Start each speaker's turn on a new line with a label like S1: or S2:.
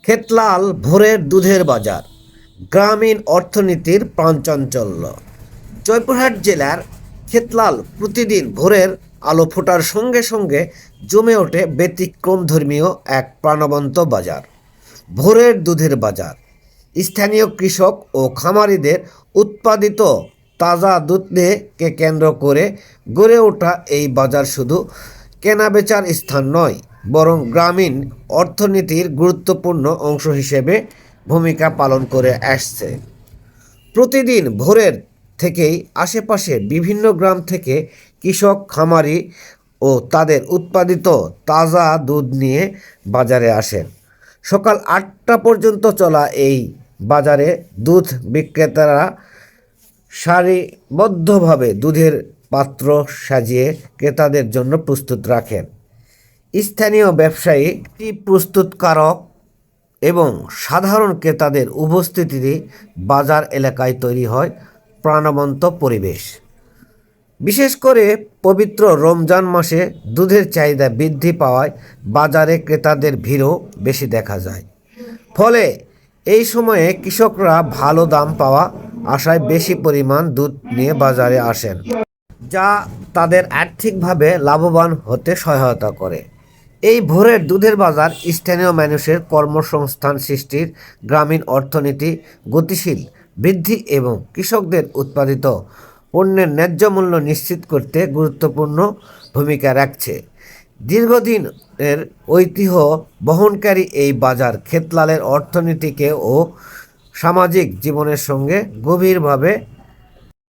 S1: ক্ষেতলাল ভোরের দুধের বাজার, গ্রামীণ অর্থনীতির প্রাণচাঞ্চল্য। জয়পুরহাট জেলার ক্ষেতলাল প্রতিদিন ভোরের আলো ফোটার সঙ্গে সঙ্গে জমে ওঠে ব্যতিক্রম ধর্মীয় এক প্রাণবন্ত বাজার। ভোরের দুধের বাজার স্থানীয় কৃষক ও খামারিদের উৎপাদিত তাজা দুধকে কেন্দ্র করে গড়ে ওঠা এই বাজার শুধু কেনাবেচার স্থান নয়, বরং গ্রামীণ অর্থনীতির গুরুত্বপূর্ণ অংশ হিসেবে ভূমিকা পালন করে আসছে। প্রতিদিন ভোরের থেকেই আশেপাশে বিভিন্ন গ্রাম থেকে কৃষক খামারি ও তাদের উৎপাদিত তাজা দুধ নিয়ে বাজারে আসেন। সকাল 8টা পর্যন্ত চলা এই বাজারে দুধ বিক্রেতারা সারিবদ্ধভাবে দুধের পাত্র সাজিয়ে ক্রেতাদের জন্য প্রস্তুত রাখেন। স্থানীয় ব্যবসায়ী, প্রস্তুতকারক এবং সাধারণ ক্রেতাদের উপস্থিতিতে বাজার এলাকায় তৈরি হয় প্রাণবন্ত পরিবেশ। বিশেষ করে পবিত্র রমজান মাসে দুধের চাহিদা বৃদ্ধি পাওয়ায় বাজারে ক্রেতাদের ভিড়ও বেশি দেখা যায়। ফলে এই সময়ে কৃষকরা ভালো দাম পাওয়া আশায় বেশি পরিমাণ দুধ নিয়ে বাজারে আসেন, যা তাদের আর্থিকভাবে লাভবান হতে সহায়তা করে। এই ভোরের দুধের বাজার স্থানীয় মানুষের কর্মসংস্থান সৃষ্টির, গ্রামীণ অর্থনীতি গতিশীল বৃদ্ধি এবং কৃষকদের উৎপাদিত পণ্যের ন্যায্য মূল্য নিশ্চিত করতে গুরুত্বপূর্ণ ভূমিকা রাখছে। দীর্ঘদিনের ঐতিহ্য বহনকারী এই বাজার ক্ষেতলালের অর্থনীতিকে ও সামাজিক জীবনের সঙ্গে গভীরভাবে